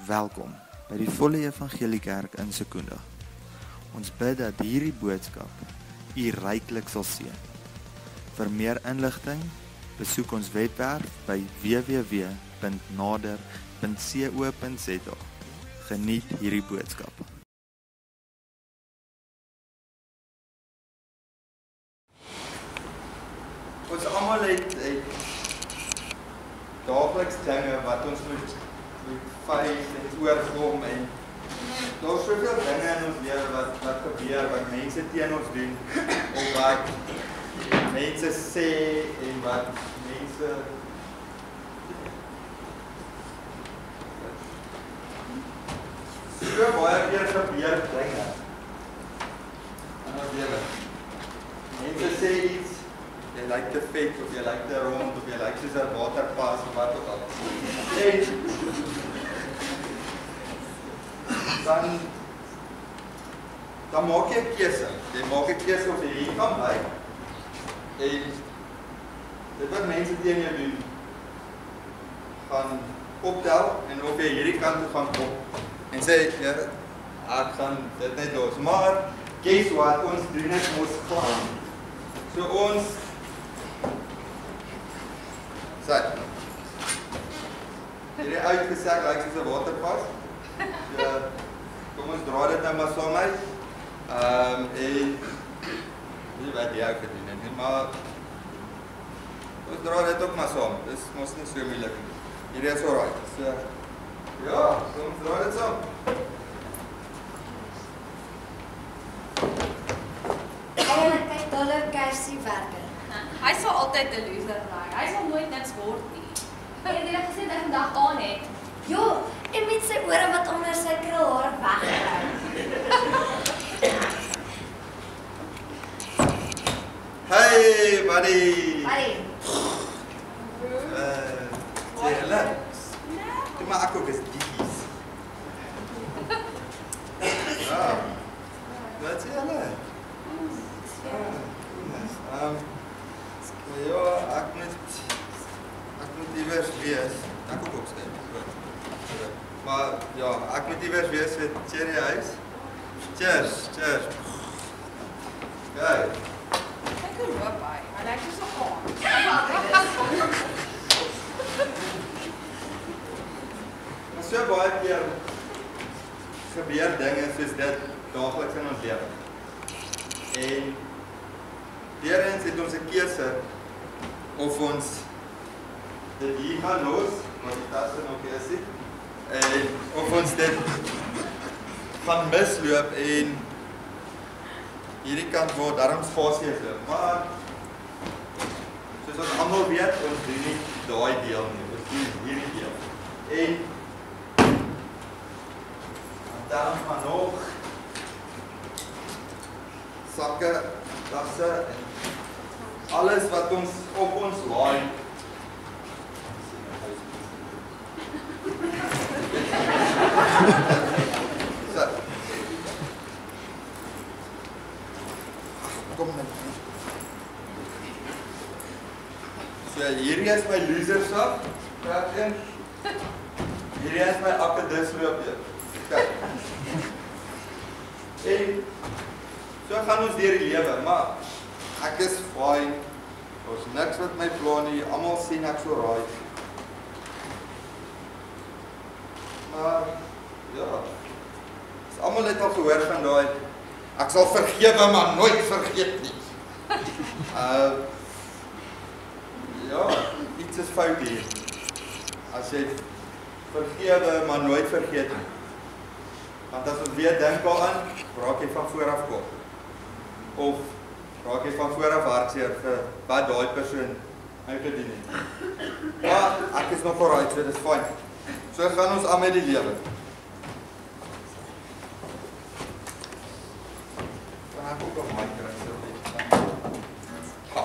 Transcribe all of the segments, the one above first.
Welkom by die Volle Evangelie Kerk in Secunda. Ons bid dat hierdie boodskap u ryklik sal seën. Vir meer inligting, besoek ons webwerf by www.nader.co.za. Geniet hierdie boodskap. Ons almal het daagliks dinge wat ons moet vyf en oorkom en daar is soveel dinge in ons lewe wat gebeur, wat mense teen ons doen of wat mense sê en wat mense so baie keer gebeur dinge in ons lewe. Mense sê iets, jy lyk te vet, of jy lyk te rond, of jy lyk soos 'n waterpas, of wat ook al. En dan maak jy 'n keuse. Jy maak 'n keuse of jy hier kan bly. En dit wat mense teen jou doen, gaan optel, en of jy hierdie kant toe gaan kom, en sê, ja, ek gaan dit net los. Maar, guess what, ons doen het mos klaar. So ons sê, hierdie uitgesek lyk soos 'n waterpas. So, kom ons draai dit nou maar saam uit. En nie wat jy ook gedoen het nie, maar ons draai dit ook maar saam. Dis mos nie so moeilik nie. Hierdie is alright. So, ja, kom ons draai dit saam. Eigenlijk kyk hulle Kersie werker. Hy sal altyd 'n loser bly. Hy sal nooit niks word nie. Het jy gesê dat hy vandag aan het? Jo, en met sy ore wat onder sy krulhaar wegkry. Hey, buddy! Buddy. Sê hulle. Toe maar ek ook is diekies. Ja. Wat sê hulle? Ja, ek moet iewers wees. Ek ook opskryf. Maar ja, ek moet iewers wees vir Cherry huis. Cheers, cheers. Kijk. Kyk hoe loop hy. Hy lyk soos 'n haan. Maar so baie keer gebeur dinge soos dit daagliks in ons lewe. En weer eens het ons 'n keuse of ons dit hier gaan los, maar die tasse nog is nie, en of ons dit gaan misloop en hierdie kant waar darm spasie is loop. Maar soos ons almal weet, ons doen nie daai deel nie, ons doen hierdie deel. En dan gaan nog sakke, tasse en alles wat ons op ons laai. So. Kom net. So hierdie is my loser sak. Kyk. Hierdie is my akkedis loop hier. Kyk. En so gaan ons deur die lewe, maar ek is fine. Daar's niks wat my pla nie. Almal sien ek so raai. Maar ja. Almal het al gehoor van daai ek sal vergewe maar nooit vergeet nie. Ja, iets is fout hier. As jy vergewe maar nooit vergeet nie. Want as ons weer dink daaraan, raak jy van voor af kop. Of raak jy van voor af hartseer vir wat daai persoon uitgedoen het. Maar ek is nog alright, so dit is fyn. So gaan ons aan met die lewe. Kan ek ook 'n mic kry asseblief? Ja.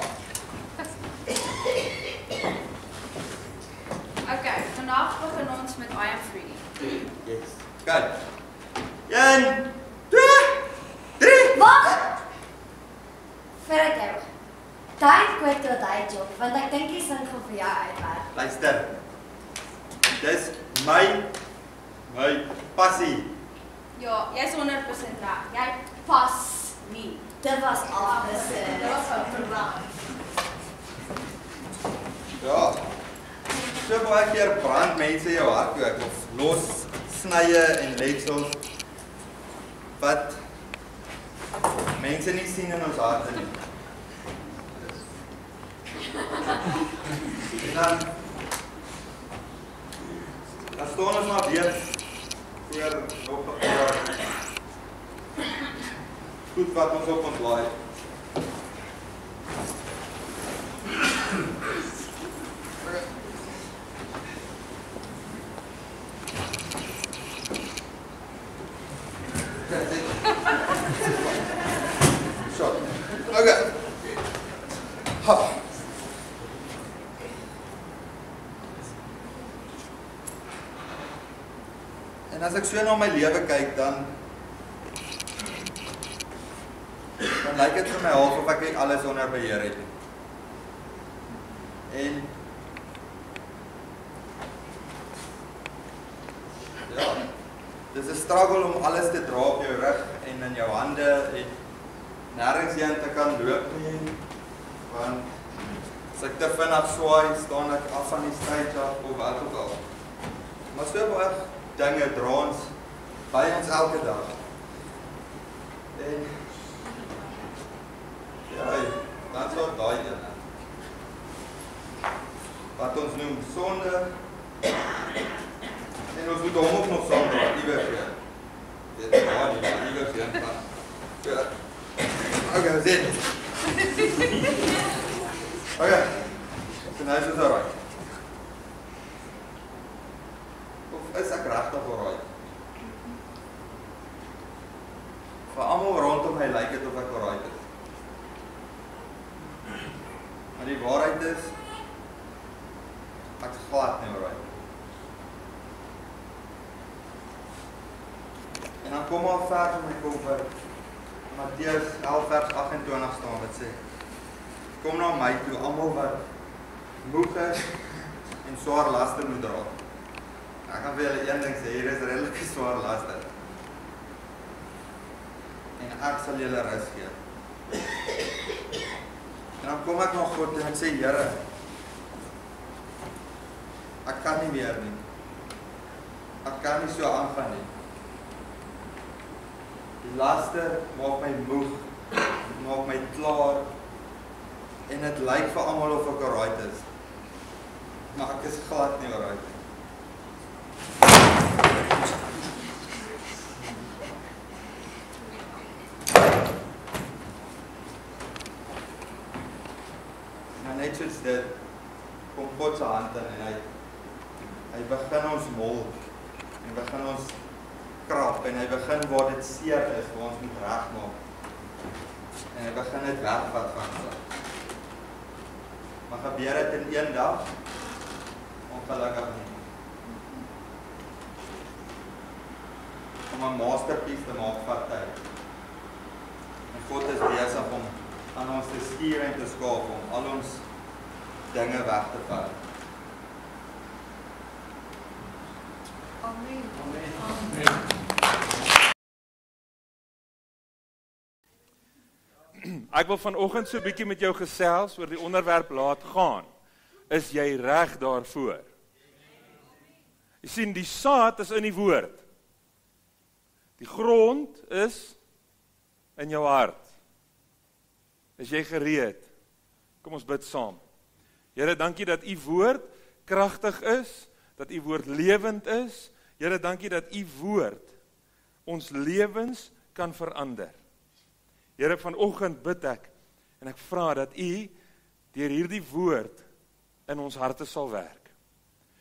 Okay, vandag begin ons met I am free. Yes. Kyk. 1 2 3 Wag! Voordat jy begin. Daai kwyt tot hy job, want ek dink die sin gaan vir jou uitwerk. Luister. Dis my Passie. Ja, jy's 100% reg. Jy pas nie. Dit was afgesit. Dit was verwag. Ja. So baie keer brand mense jou hart ook, of los snye en letsels wat mense nie sien in ons harte nie. En dan staan ons maar weer voor op 'n paar goed wat ons op ons laai. So, okay. Ha. En as ek so na my lewe kyk, dan lyk dit vir my half of ek alles onder beheer het. En ja, dis 'n struggle om alles te dra op jou rug en in jou hande en nêrens heen te kan loop nie, want as ek te vinnig swaai, staan ek af van die stage af of wat ook al. Maar so baie dinge dra ons by ons elke dag. En ja, dan sal daai een wat ons noem sonde, en ons moet hom ook nog saam dra, iewers weer. Dit is waar nie, maar iewers weer van. So, okay, zit. Okay, so nou is ons alright. Of is ek regtig alright? Vir almal rondom my lyk dit of ek alright is. Maar die waarheid is, ek is glad nie alright. En dan kom al vers in my kop vir Matteus 11 vers 28 staan wat sê: Kom na my toe, almal wat moeg is en swaar laste moet dra. Ek gaan vir julle een ding sê, hier is redelike swaar laste. En ek sal julle rus gee. En dan kom ek na God en ek sê, Here, ek kan nie meer nie. Ek kan nie so aangaan nie. Die laste maak my moeg, maak my klaar, en dit lyk vir almal of ek alright is. Maar ek is glad nie alright nie. Maar net soos dit, kom God se hand in en hy begin ons mold, en begin ons krap, en hy begin waar dit seer is, waar ons moet regmaak. En hy begin dit wegvat van ons. Maar gebeur dit in een dag? Ongelukkig nie. Om 'n masterpiece te maak vat tyd. En God is besig om aan ons te stuur en te skaaf om al ons dinge weg te vat. Amen. Amen. Ek wil vanoggend so 'n bietjie met jou gesels oor die onderwerp laat gaan. Is jy reg daarvoor? Jy sien, die saad is in die woord. Die grond is in jou hart. Is jy gereed? Kom ons bid saam. Here, dankie dat u woord kragtig is, dat u woord lewend is. Here, dankie dat u woord ons lewens kan verander. Here, vanoggend bid ek en ek vra dat u deur hierdie woord in ons harte sal werk.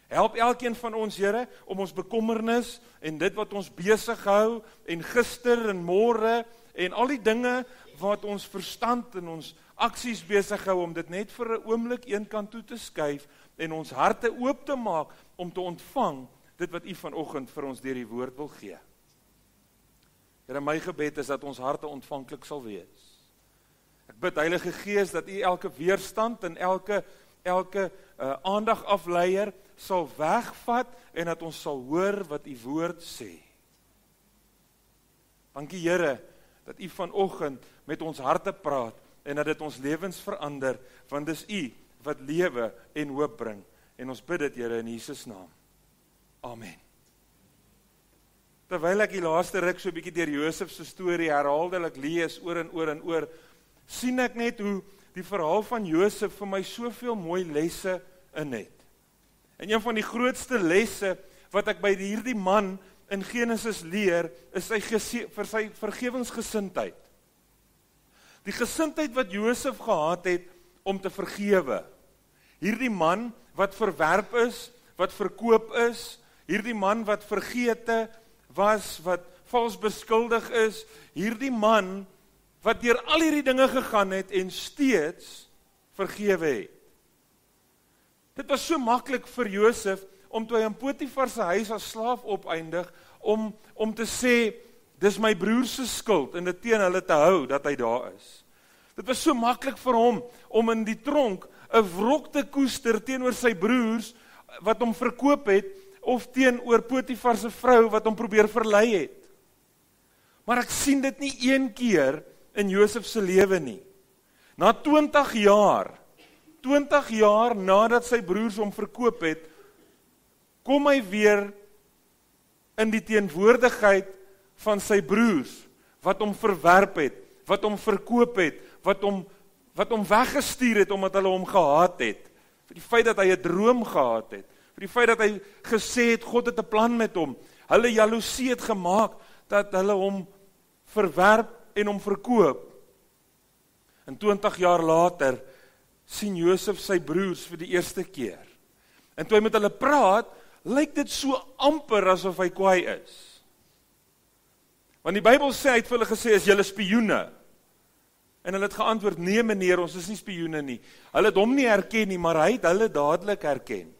Help elkeen van ons, Here, om ons bekommernis en dit wat ons besig hou en gister en môre en al die dinge wat ons verstand en ons aksies besig hou om dit net vir 'n oomblik een kant toe te skuif en ons harte oop te maak om te ontvang dit wat u vanoggend vir ons deur die woord wil gee. Here, my gebed is dat ons harte ontvanklik sal wees. Ek bid, Heilige Gees, dat u elke weerstand en elke aandagafleier sal wegvat en dat ons sal hoor wat u woord sê. Dankie Here, dat U vanoggend met ons harte praat, en dat dit ons lewens verander, want dis U wat lewe en hoop bring. En ons bid dit, Here, in Jesus naam. Amen. Terwyl ek die laaste ruk so 'n bietjie deur Josef se storie herhaaldelik lees oor en oor en oor, sien ek net hoe die verhaal van Josef vir my soveel mooi lesse in het. En een van die grootste lesse wat ek by hierdie man in Genesis leer, is sy vergewensgesindheid. Die gesindheid wat Josef gehad het om te vergewe. Hierdie man wat verwerp is, wat verkoop is, hierdie man wat vergete was, wat vals beskuldig is, hierdie man wat deur al hierdie dinge gegaan het en steeds vergewe het. Dit was so maklik vir Josef om toe hy in Potifar se huis as slaaf opeindig, om te sê, dis my broer se skuld, en dit teen hulle te hou, dat hy daar is. Dit was so maklik vir hom, om in die tronk, 'n wrok te koester teenoor sy broers, wat hom verkoop het, of teenoor Potifar se vrou, wat hom probeer verlei het. Maar ek sien dit nie een keer in Josef se lewe nie. Na 20 jaar nadat sy broers hom verkoop het, kom hy weer in die teenwoordigheid van sy broers, wat hom verwerp het, wat hom verkoop het, wat hom weggestuur het, omdat hulle hom gehaat het, vir die feit dat hy 'n droom gehad het, vir die feit dat hy gesê het, God het 'n plan met hom, hulle jaloesie het gemaak, dat hulle hom verwerp en hom verkoop. En 20 jaar later, sien Josef sy broers vir die eerste keer. En toe hy met hulle praat, lyk dit so amper asof hy kwaai is. Want die Bybel sê, hy het vir hulle gesê, is julle spioene? En hulle het geantwoord, nee meneer, ons is nie spioene nie. Hulle het hom nie herken nie, maar hy het hulle dadelik herken.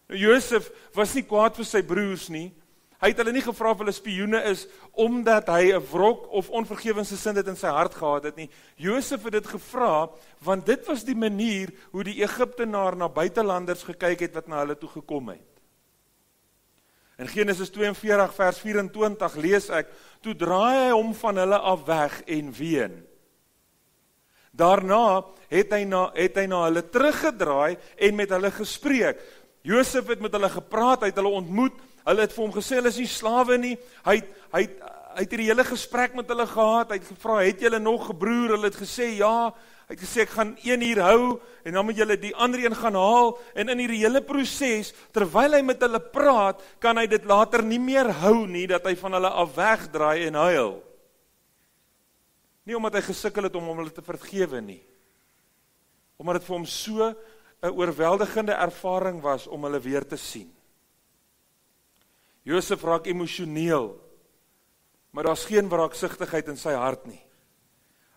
Nou, Josef was nie kwaad vir sy broers nie. Hy het hulle nie gevra of hulle spioene is, omdat hy 'n wrok of onvergewensgesindheid in sy hart gehad het nie. Josef het dit gevra, want dit was die manier hoe die Egiptenaar na buitelanders gekyk het, wat na hulle toe gekom het. In Genesis 42 vers 24 lees ek, toe draai hy hom van hulle af weg en ween. Daarna het hy na hulle teruggedraai en met hulle gespreek. Josef het met hulle gepraat, hy het hulle ontmoet, hulle het vir hom gesê, hulle is nie slawe nie, hy het hierdie hele gesprek met hulle gehad, hy het gevra, het julle nog 'n broer? Hulle het gesê, ja, hy het gesê, ek gaan een hier hou, en dan moet julle die ander een gaan haal, en in hierdie hele proses, terwyl hy met hulle praat, kan hy dit later nie meer hou nie, dat hy van hulle af wegdraai en huil. Nie omdat hy gesukkel het om hulle te vergewe nie, omdat dit vir hom so 'n oorweldigende ervaring was om hulle weer te sien. Josef raak emosioneel, maar daar's geen wraaksigtigheid in sy hart nie.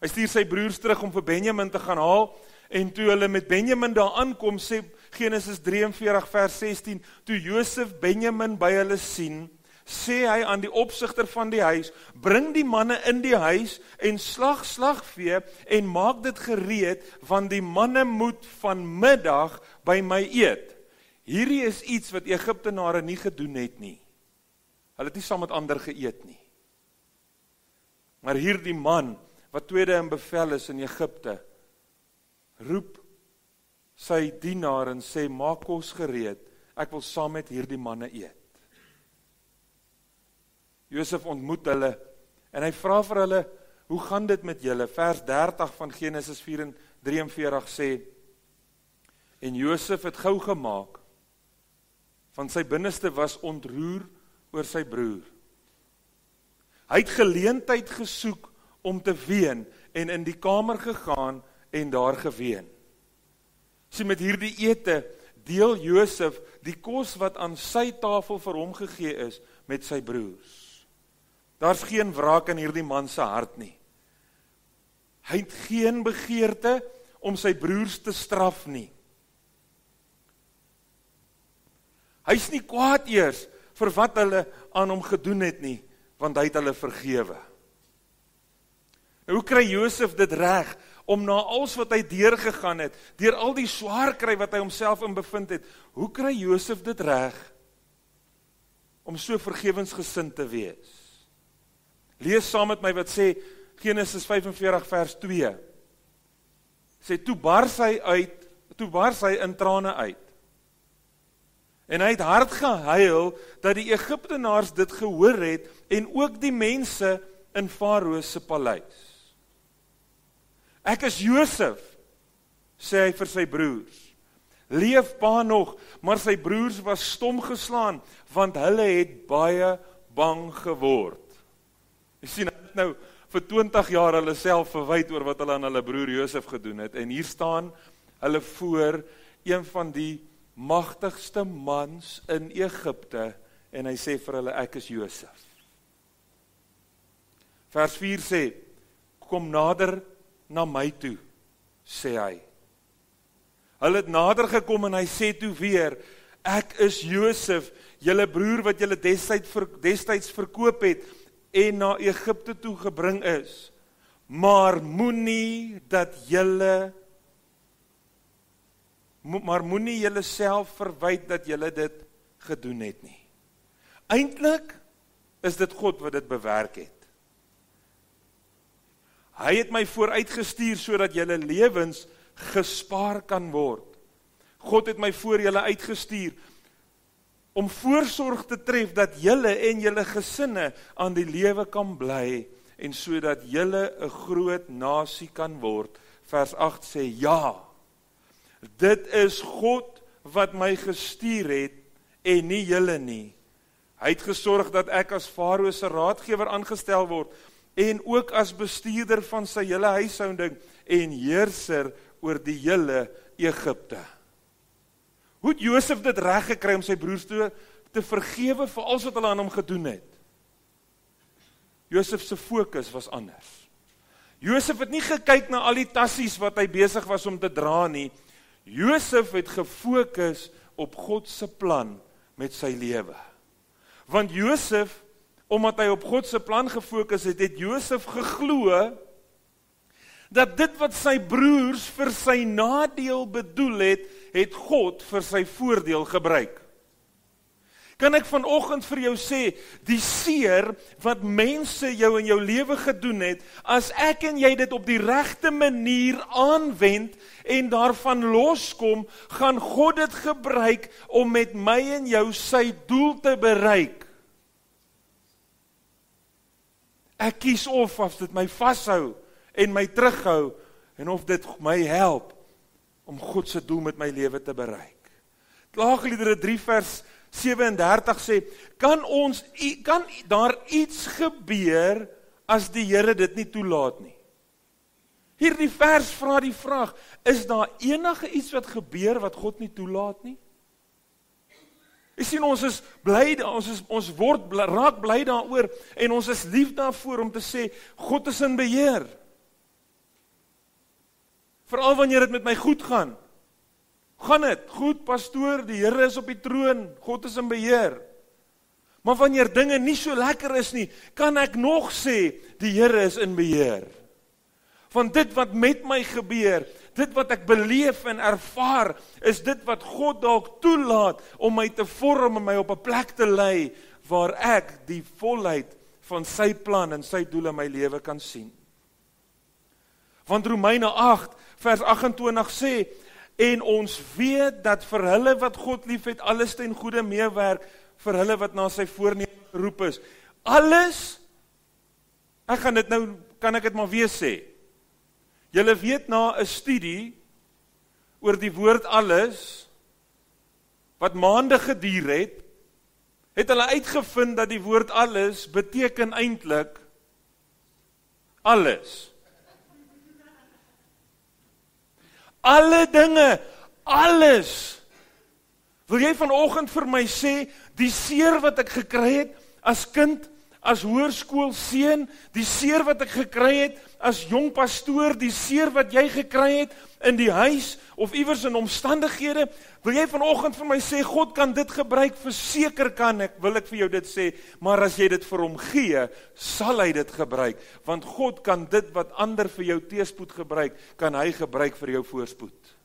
Hy stuur sy broers terug om vir Benjamin te gaan haal, en toe hulle met Benjamin daar aankom, sê Genesis 43 vers 16, toe Josef Benjamin by hulle sien, sê hy aan die opsigter van die huis, bring die manne in die huis en slag slagvee en maak dit gereed, want die manne moet vanmiddag by my eet. Hierdie is iets wat Egiptenare nie gedoen het nie. Hulle het nie saam met ander geëet nie. Maar hierdie man, wat tweede in bevel is in Egipte, roep sy dienaar en sê, maak kos gereed, ek wil saam met hierdie manne eet. Josef ontmoet hulle, en hy vra vir hulle, hoe gaan dit met julle? Vers 30 van Genesis 43 sê, en Josef het gou gemaak, van sy binneste was ontroer oor sy broer. Hy het geleentheid gesoek om te ween, en in die kamer gegaan, en daar geween. So met hierdie ete, deel Josef die kos wat aan sy tafel vir hom gegee is, met sy broers. Daar's geen wraak in hierdie man se hart nie. Hy het geen begeerte om sy broers te straf nie. Hy's nie kwaad eers vir wat hulle aan hom gedoen het nie, want hy het hulle vergewe. Nou, hoe kry Josef dit reg om na alles wat hy deurgegaan het, deur al die swaar kry wat hy homself in bevind het, hoe kry Josef dit reg om so vergewensgesind te wees? Lees saam met my wat sê Genesis 45 vers 2. Sê toe bars hy in trane uit. En hy het hard gehuil dat die Egiptenaars dit gehoor het en ook die mense in Farao se paleis. Ek is Josef, sê hy vir sy broers. Leef pa nog, maar sy broers was stom geslaan, want hulle het baie bang geword. Jy sien, hy het nou vir 20 jaar hulle self verwyd oor wat hulle aan hulle broer Josef gedoen het, en hier staan hulle voor een van die magtigste mans in Egipte, en hy sê vir hulle, ek is Josef. Vers 4 sê, kom nader na my toe, sê hy. Hulle het nader gekom en hy sê toe weer, ek is Josef, julle broer wat julle destyds verkoop het, en na Egipte toe gebring is, maar moenie julle self verwyd dat julle dit gedoen het nie. Eintlik is dit God wat dit bewerk het. Hy het my vooruitgestuur sodat julle lewens gespaar kan word. God het my voor julle uitgestuur om voorsorg te tref dat julle en julle gesinne aan die lewe kan bly en sodat julle 'n groot nasie kan word. Vers 8 sê, ja, dit is God wat my gestuur het en nie julle nie. Hy het gesorg dat ek as Farao se raadgewer aangestel word en ook as bestuurder van sy hele huishouding en heerser oor die hele Egipte. Hoe het Josef dit reg gekry om sy broers te vergewe vir alles wat hulle aan hom gedoen het? Josef se fokus was anders. Josef het nie gekyk na al die tassies wat hy besig was om te dra nie. Josef het gefokus op God se plan met sy lewe. Want Josef, omdat hy op God se plan gefokus het, het Josef geglo dat dit wat sy broers vir sy nadeel bedoel het, het God vir sy voordeel gebruik. Kan ek vanoggend vir jou sê, die seer wat mense jou in jou lewe gedoen het, as ek en jy dit op die regte manier aanwend en daarvan loskom, gaan God dit gebruik om met my en jou sy doel te bereik. Ek kies of dit my vashou en my terughou, en of dit my help om God se doel met my lewe te bereik. Klaagliedere 3 vers 37 sê, kan daar iets gebeur as die Here dit nie toelaat nie? Hierdie vers vra die vraag, is daar enige iets wat gebeur wat God nie toelaat nie? Jy sien, ons is bly, ons raak bly daaroor, en ons is lief daarvoor om te sê, God is in beheer. Veral wanneer dit met my goed gaan. Gaan dit? Goed, pastoor, die Here is op die troon, God is in beheer. Maar wanneer dinge nie so lekker is nie, kan ek nog sê, die Here is in beheer. Want dit wat met my gebeur, dit wat ek beleef en ervaar, is dit wat God dalk toelaat om my te vorm en my op 'n plek te lei, waar ek die volheid van sy plan en sy doel in my lewe kan sien. Want Romeine 8 vers 28 sê, en ons weet dat vir hulle wat God liefhet, alles ten goeie meewerk, vir hulle wat na sy voorneme geroep is. Alles, kan ek dit maar weer sê. Julle weet na 'n studie oor die woord alles, wat maande geduur het hulle uitgevind dat die woord alles beteken eintlik alles. Alle dinge, alles. Wil jy vanoggend vir my sê, die seer wat ek gekry het as kind, as hoërskoolseun, die seer wat ek gekry het as jong pastoor, die seer wat jy gekry het in die huis of iewers in omstandighede, wil jy vanoggend vir my sê, God kan dit gebruik, verseker kan ek, wil ek vir jou dit sê, maar as jy dit vir hom gee, sal hy dit gebruik, want God kan dit wat ander vir jou teëspoed gebruik, kan hy gebruik vir jou voorspoed.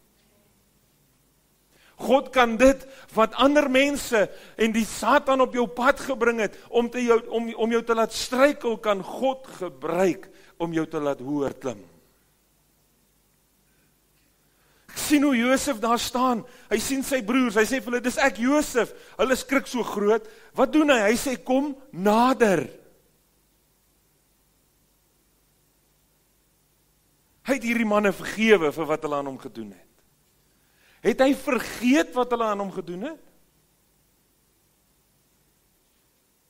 God kan dit wat ander mense en die Satan op jou pad gebring het, om jou te laat struikel, kan God gebruik om jou te laat hoër klim. Ek sien hoe Josef daar staan, hy sien sy broers, hy sê vir hulle, dis ek Josef, hulle skrik so groot, wat doen hy? Hy sê, kom nader. Hy het hierdie manne vergewe vir wat hulle aan hom gedoen het. Het hy vergeet wat hulle aan hom gedoen het?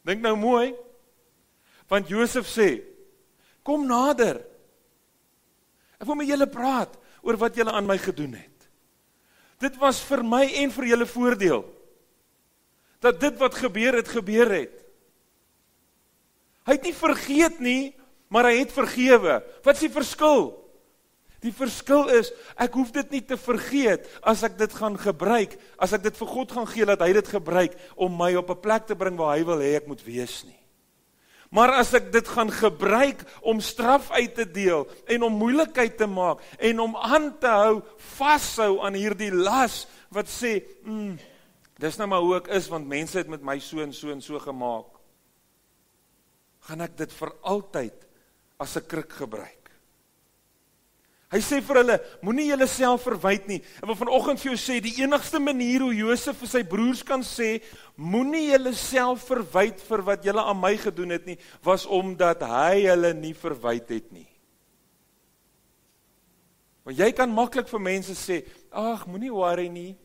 Dink nou mooi, want Josef sê, kom nader. Ek wil met julle praat oor wat julle aan my gedoen het. Dit was vir my en vir julle voordeel, dat dit wat gebeur het. Hy het nie vergeet nie, maar hy het vergewe. Wat is die verskil? Die verskil is, ek hoef dit nie te vergeet, as ek dit gaan gebruik, as ek dit vir God gaan gee, dat hy dit gebruik, om my op 'n plek te bring, waar hy wil hê ek moet wees nie. Maar as ek dit gaan gebruik, om straf uit te deel, en om moeilikheid te maak, en om aan te hou, vashou aan hierdie las, wat sê, dis nou maar hoe ek is, want mense het met my so en so gemaak, gaan ek dit vir altyd, as 'n kruk gebruik. Hy sê vir hulle, moenie julle self verwyd nie. En wil vanoggend vir jou sê, die enigste manier hoe Josef vir sy broers kan sê, moenie julle self verwyd vir wat julle aan my gedoen het nie, was omdat hy hulle nie verwyd het nie. Want jy kan maklik vir mense sê, ag, moenie worry nie,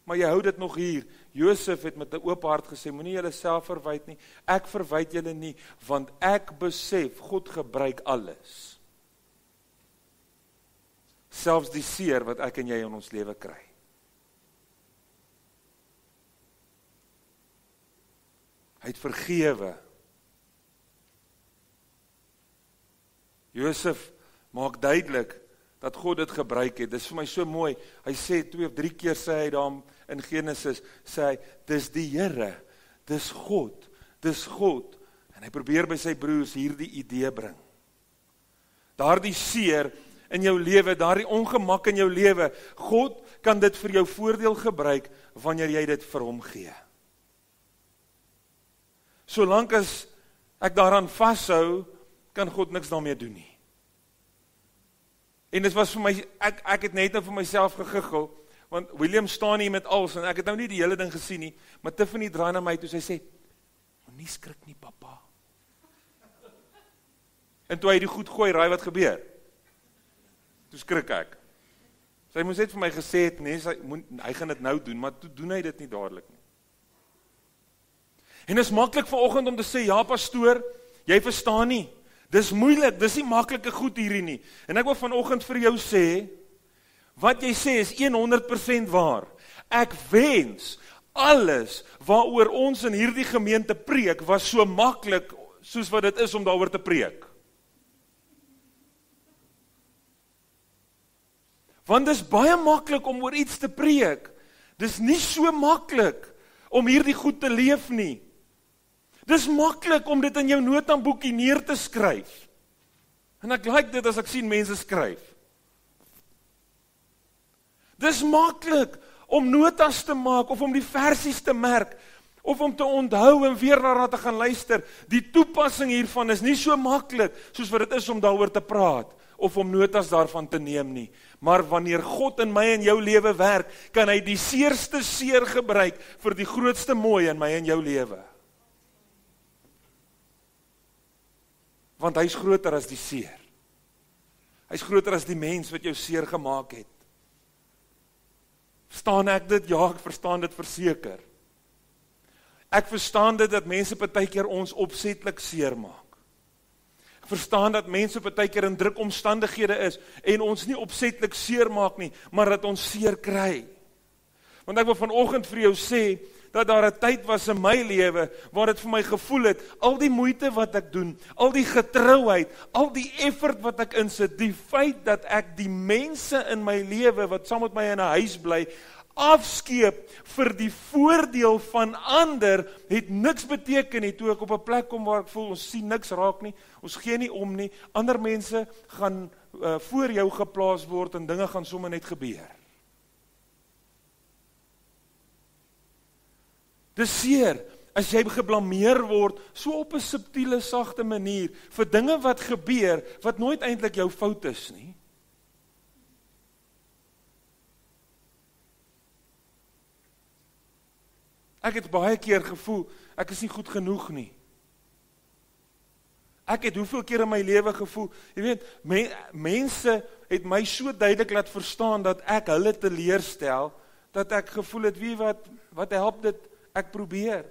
maar jy hou dit nog hier. Josef het met 'n oop hart gesê, moenie julle self verwyd nie, ek verwyd julle nie, want ek besef, God gebruik alles. Selfs die seer wat ek en jy in ons lewe kry. Hy het vergewe. Josef maak duidelik dat God dit gebruik het. Dis vir my so mooi. Hy sê 2 of 3 keer sê hy daar in Genesis, sê hy, dis die Here, dis God, dis God. En hy probeer by sy broers hierdie idee bring. Daardie seer in jou lewe, daardie ongemak in jou lewe, God kan dit vir jou voordeel gebruik, wanneer jy dit vir hom gee. Solank as ek daaraan vashou, kan God niks daarmee doen nie. En dit was vir my, ek het net nou vir myself gegiggel, want William staan hier met als, en ek het nou nie die hele ding gesien nie, maar Tiffany draai na my toe, sy sê, moenie skrik nie, papa. En toe hy die goed gooi, raai wat gebeur? Toe skrik ek. Sy moes net vir my gesê het, nee, hy gaan dit nou doen, maar toe doen hy dit nie dadelik nie. En is maklik vanoggend om te sê, ja pastoor, jy verstaan nie, dis moeilik, dis nie maklike goed hierdie nie. En ek wil vanoggend vir jou sê, wat jy sê is 100% waar. Ek wens, alles waaroor ons in hierdie gemeente preek, was so maklik, soos wat dit is om daaroor te preek. Want dis baie maklik om oor iets te preek. Dis nie so maklik om hierdie goed te leef nie. Dis maklik om dit in jou notaboekie neer te skryf. En ek like dit as ek sien mense skryf. Dis maklik om notas te maak of om die versies te merk of om te onthou en weer daarna te gaan luister. Die toepassing hiervan is nie so maklik soos wat dit is om daaroor te praat of om notas daarvan te neem nie. Maar wanneer God in my en jou lewe werk, kan hy die seerste seer gebruik vir die grootste mooi in my en jou lewe. Want hy is groter as die seer. Hy is groter as die mens wat jou seer gemaak het. Verstaan ek dit? Ja, ek verstaan dit verseker. Ek verstaan dit dat mense partykeer ons opsetlik seer maak. Ek verstaan dat mense partykeer in druk omstandighede is en ons nie opsetlik seer maak nie, maar dat ons seer kry. Want ek wil vanoggend vir jou sê, dat daar 'n tyd was in my lewe, waar dit vir my gevoel het, al die moeite wat ek doen, al die getrouheid, al die effort wat ek insit, die feit dat ek die mense in my lewe, wat saam met my in 'n huis bly, afskeep vir die voordeel van ander, het niks beteken nie, toe ek op 'n plek kom waar ek voel, ons sien niks raak nie, ons gee nie om nie, ander mense gaan voor jou geplaas word, en dinge gaan sommer net gebeur. Dis seer, as jy geblameer word, so op 'n subtiele, sagte manier, vir dinge wat gebeur, wat nooit eintlik jou fout is nie. Ek het baie keer gevoel, ek is nie goed genoeg nie. Ek het hoeveel keer in my lewe gevoel, jy weet, mense het my so duidelik laat verstaan, dat ek hulle teleurstel, dat ek gevoel het, wie wat help dit, ek probeer.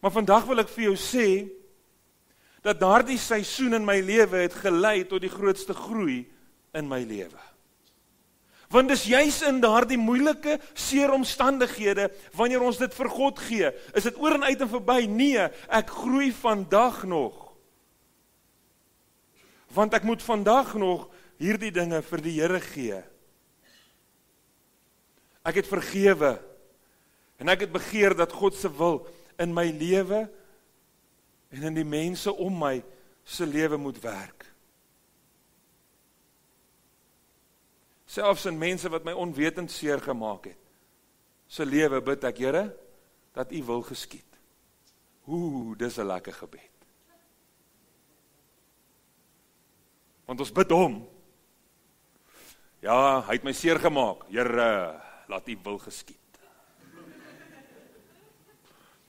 Maar vandag wil ek vir jou sê, dat daardie seisoen in my lewe het gelei tot die grootste groei in my lewe. Want dis juis in daardie moeilike, seer omstandighede, wanneer ons dit vir God gee, is dit oor en uit en verby? Nee, ek groei vandag nog. Want ek moet vandag nog hierdie dinge vir die Here gee. Ek het vergewe, en ek het begeer dat God se wil in my lewe, en in die mense om my, se lewe moet werk. Selfs in mense wat my onwetend seer gemaak het, se lewe bid ek, Here, dat U wil geskied. Dis 'n lekker gebed. Want ons bid hom. Ja, hy het my seer gemaak. Here, laat U wil geskied.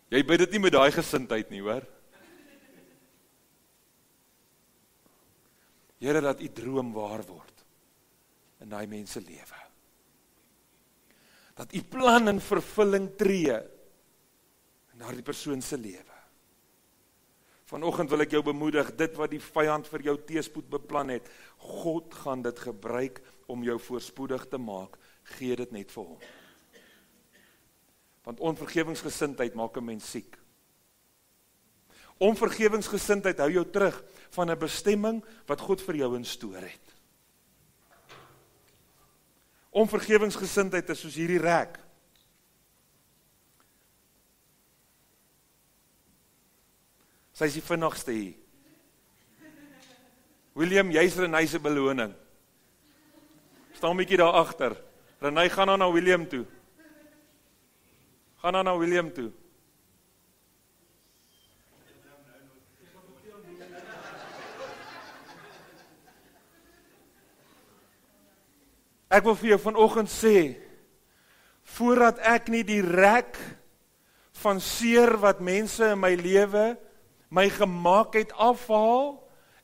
Jy bid dit nie met daai gesindheid nie, hoor. Here, dat U droom waar word in daai mense lewe. Dat U plan in vervulling tree in daardie persoon se lewe. Vanoggend wil ek jou bemoedig, dit wat die vyand vir jou teëspoed beplan het, God gaan dit gebruik om jou voorspoedig te maak, gee dit net vir hom. Want onvergewingsgesindheid maak 'n mens siek. Onvergewingsgesindheid hou jou terug van 'n bestemming wat God vir jou instoor het. Onvergewingsgesindheid is soos hierdie rek. Sy is die vinnigste hier. William, jy's Renay se beloning. Staan 'n bietjie daar agter. Renay, gaan nou na William toe. Gaan nou na William toe. Ek wil vir jou vanoggend sê, voordat ek nie die rek van seer wat mense in my lewe my gemaak het afhaal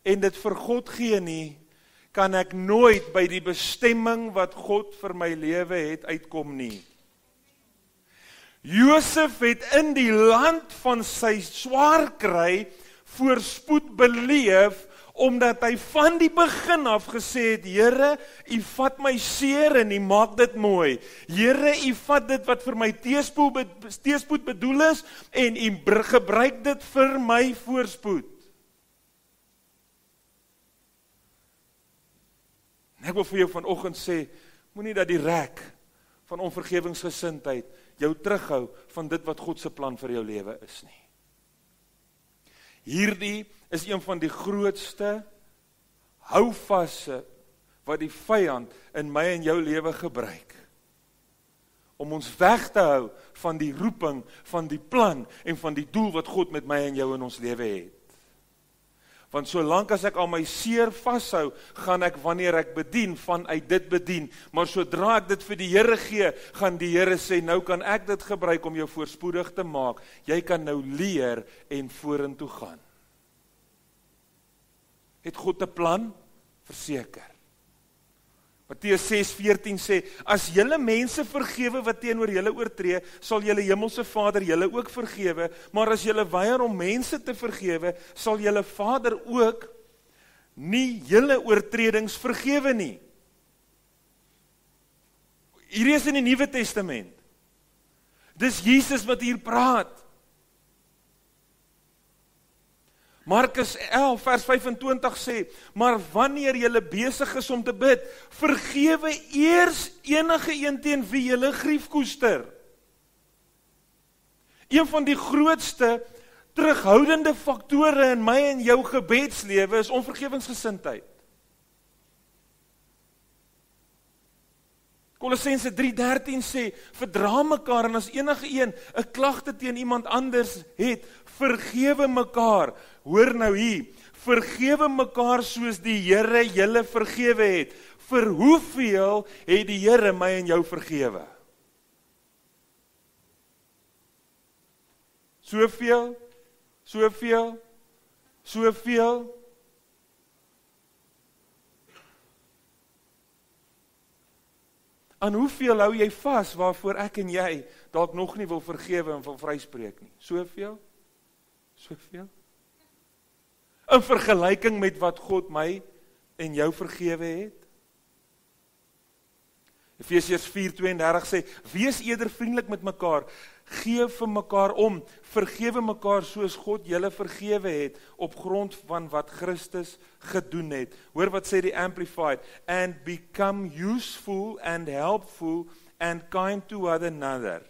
en dit vir God gee nie, kan ek nooit by die bestemming wat God vir my lewe het uitkom nie. Josef het in die land van sy swaar kry voorspoed beleef, omdat hy van die begin af gesê het, Here, U vat my seer en U maak dit mooi. Here, U vat dit wat vir my teëspoed bedoel is, en U gebruik dit vir my voorspoed. En ek wil vir jou vanoggend sê, moenie dat die rek van onvergewingsgesindheid jou terughou van dit wat God se plan vir jou lewe is nie. Hierdie is een van die grootste houvasse wat die vyand in my en jou lewe gebruik. Om ons weg te hou van die roeping, van die plan en van die doel wat God met my en jou in ons lewe het. Want solank as ek al my seer vashou, gaan ek wanneer ek bedien, vanuit dit bedien. Maar sodra ek dit vir die Here gee, gaan die Here sê, nou kan ek dit gebruik om jou voorspoedig te maak. Jy kan nou leer en vorentoe gaan. Het God 'n plan? Verseker. Matteus 6:14 sê, as julle mense vergewe wat teenoor julle oortree, sal julle hemelse Vader julle ook vergewe, maar as julle weier om mense te vergewe, sal julle Vader ook nie julle oortredings vergewe nie. Hierdie is in die Nuwe Testament. Dis Jesus wat hier praat. Markus 11 vers 25 sê, maar wanneer julle besig is om te bid, vergewe eers enige een teen wie julle grief koester. Een van die grootste terughoudende faktore in my en jou gebedslewe is onvergewingsgesindheid. Kolossense 3:13 sê, verdra mekaar en as enige een 'n klagte teen iemand anders het, vergewe mekaar. Hoor nou hier, vergewe mekaar soos die Here julle vergewe het. Vir hoeveel het die Here my en jou vergewe? Soveel? Soveel? Soveel? Aan hoeveel hou jy vas waarvoor ek en jy dalk nog nie wil vergewe en wil vryspreek nie? Soveel? Soveel? In vergelyking met wat God my en jou vergewe het? Efesiërs 4:32 sê, wees eerder vriendelik met mekaar, gee vir mekaar om, vergewe mekaar soos God julle vergewe het, op grond van wat Christus gedoen het. Hoor wat sê die Amplified, and become useful and helpful and kind to one another.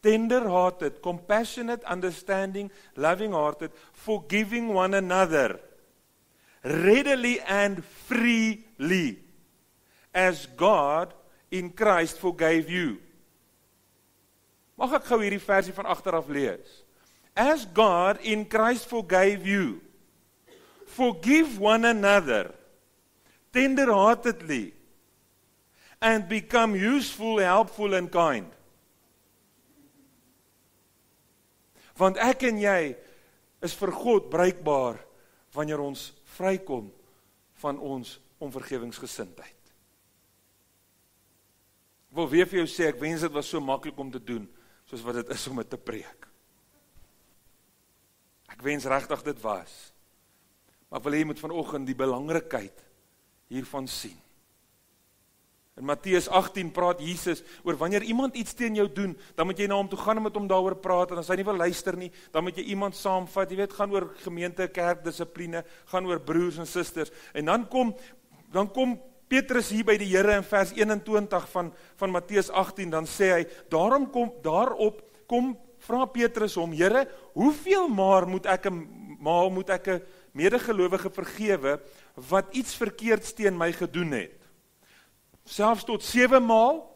Tender-hearted, compassionate, understanding, loving-hearted, forgiving one another, readily and freely, as God in Christ forgave you. Mag ek gou hierdie versie van agteraf lees? As God in Christ forgave you, forgive one another, tender-heartedly, and become useful, helpful and kind. Want ek en jy is vir God bruikbaar wanneer ons vrykom van ons onvergewingsgesindheid. Ek wil weer vir jou sê, ek wens dit was so maklik om te doen, soos wat dit is om dit te preek. Ek wens regtig dit was. Maar ek wil hê jy moet vanoggend die belangrikheid hiervan sien. In Matteus 18 praat Jesus oor wanneer iemand iets teen jou doen, dan moet jy na hom toe gaan en met hom daaroor praat, en as hy nie wil luister nie, dan moet jy iemand saamvat, jy weet, gaan oor gemeente, kerk, dissipline, gaan oor broers en susters, en dan kom Petrus hier by die Here in vers 21 van Matteus 18, dan sê hy, daarop kom vra Petrus hom, Here, hoeveel maal moet ek 'n medegelowige vergewe, wat iets verkeerds teen my gedoen het? Selfs tot 7 maal?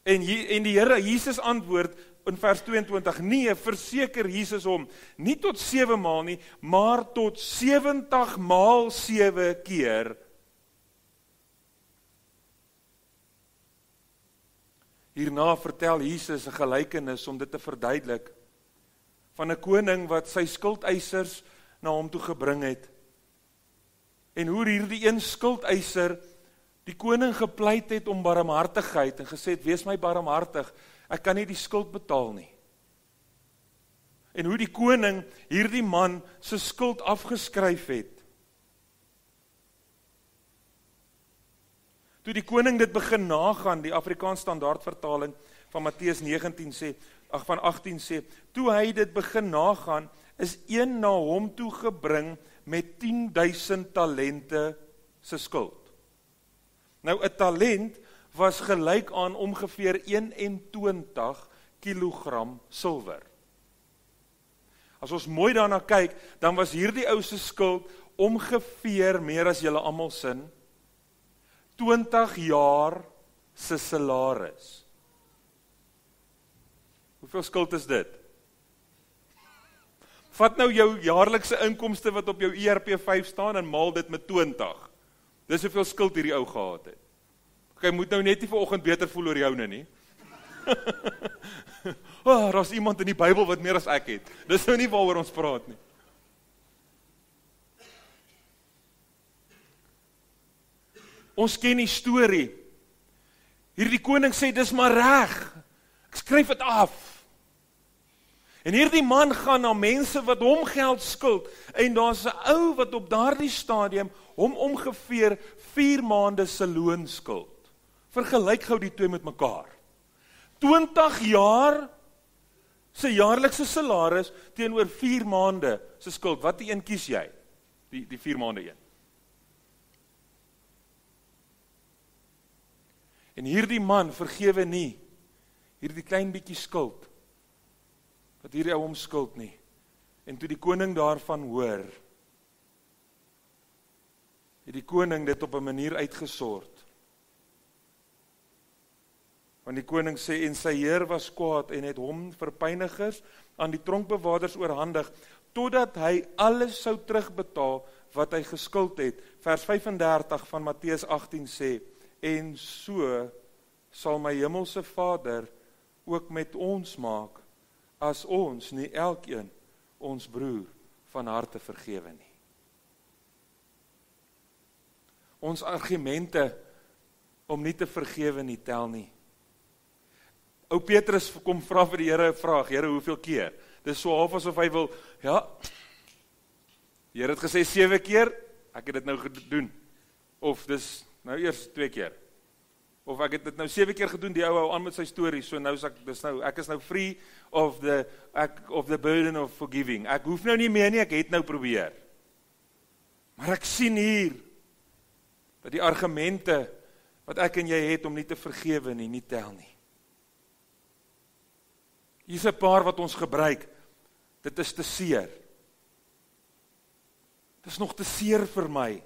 En die Here, Jesus antwoord in vers 22, nee, verseker Jesus hom, nie tot 7 maal nie, maar tot 70 maal 7 keer. Hierna vertel Jesus 'n gelykenis om dit te verduidelik, van 'n koning wat sy skuldeisers na hom toe gebring het, en hoe hierdie een skuldeiser die koning gepleit het om barmhartigheid en gesê het, wees my barmhartig, ek kan nie die skuld betaal nie. En hoe die koning hierdie man sy skuld afgeskryf het. Toe die koning dit begin nagaan, die Afrikaans standaardvertaling van Matteus 18 sê, toe hy dit begin nagaan, is een na hom toe gebring met 10.000 talente se skuld. Nou, 'n talent was gelyk aan ongeveer 21 kilogram silwer. As ons mooi daarna kyk, dan was hierdie ou se skuld ongeveer, meer as julle almal sin, 20 jaar se salaris. Hoeveel skuld is dit? Vat nou jou jaarlikse inkomste wat op jou ERP5 staan en maal dit met 20. Dis hoeveel skuld hierdie ou gehad het. Ek moet nou net nie vanoggend beter voel oor joune nie. Daar is iemand in die Bybel wat meer as ek het. Dis nou nie waaroor ons praat nie. Ons ken die storie. Hierdie koning sê, dis maar reg. Ek skryf dit af. En hierdie man gaan na mense wat hom geld skuld, en daar's 'n ou wat op daardie stadium hom ongeveer 4 maande se loon skuld. Vergelyk gou die twee met mekaar. 20 jaar se jaarlikse salaris teenoor 4 maande se skuld. Wat die een kies jy? Die 4 maande een. En hierdie man vergewe nie hierdie klein bietjie skuld wat hierdie ou hom skuld nie. En toe die koning daarvan hoor, het die koning dit op 'n manier uitgesort Want die koning sê, en sy heer was kwaad en het hom vir pynigers aan die tronkbewaarders oorhandig, totdat hy alles sou terugbetaal wat hy geskuld het. Vers 35 van Matteus 18 sê, en so sal my hemelse Vader ook met ons maak, as ons nie elkeen ons broer van harte vergewe nie. Ons argumente om nie te vergewe nie, tel nie. Ou Petrus kom vra vir die Here 'n vraag, Here, hoeveel keer? Dis so half asof hy wil, ja, die Here het gesê 7 keer, ek het dit nou gedoen. Of dis nou eers 2 keer. Of ek het dit nou 7 keer gedoen, die ou hou aan met sy storie, so nou is ek is nou free of the burden of forgiving. Ek hoef nou nie meer nie, ek het nou probeer. Maar ek sien hier, dat die argumente, wat ek en jy het om nie te vergewe nie tel nie. Hier is 'n paar wat ons gebruik, dit is te seer. Dit is nog te seer vir my.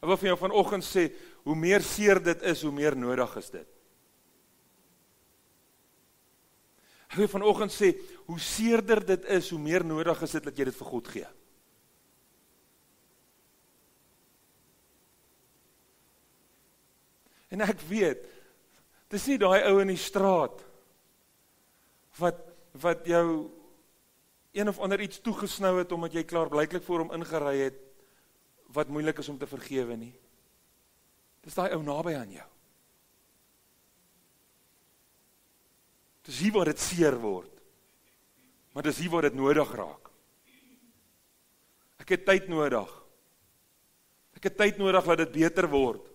Ek wil vir jou vanoggend sê, hoe meer seer dit is, hoe meer nodig is dit. Ek wil vanoggend sê, hoe seerder dit is, hoe meer nodig is dit dat jy dit vir God gee. En ek weet, dit is nie daai ou in die straat, wat jou een of ander iets toegesnou het, omdat jy klaarblyklik voor hom ingery het, wat moeilik is om te vergewe nie. Dis daai ou naby aan jou. Dis hier waar dit seer word. Maar dis hier waar dit nodig raak. Ek het tyd nodig. Ek het tyd nodig dat dit beter word.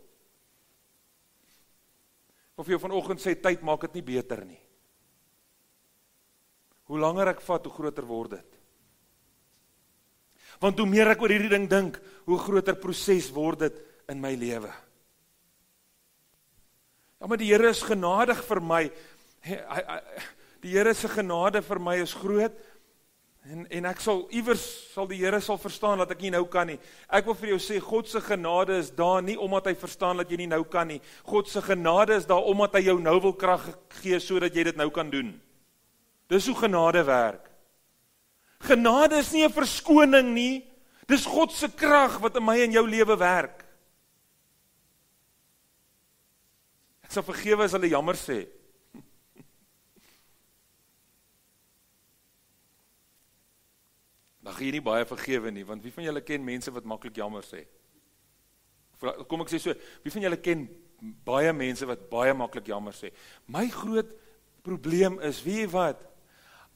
Of jy vanoggend sê, tyd maak dit nie beter nie. Hoe langer ek vat, hoe groter word dit. Want hoe meer ek oor hierdie ding dink, hoe groter proses word dit in my lewe. Ja, maar die Here is genadig vir my. Die Here se genade vir my is groot. En ek sal die Here sal verstaan dat ek nie nou kan nie. Ek wil vir jou sê, God se genade is daar nie omdat hy verstaan dat jy nie nou kan nie. God se genade is daar omdat hy jou nou wil krag gee sodat jy dit nou kan doen. Dis hoe genade werk. Genade is nie 'n verskoning nie. Dis God se krag wat in my en jou lewe werk. Ek sal vergewe as hulle jammer sê. Dan gaan jy nie baie vergewe nie, want wie van julle ken mense wat maklik jammer sê? Kom ek sê so, wie van julle ken baie mense wat baie maklik jammer sê? My groot probleem is, weet jy wat?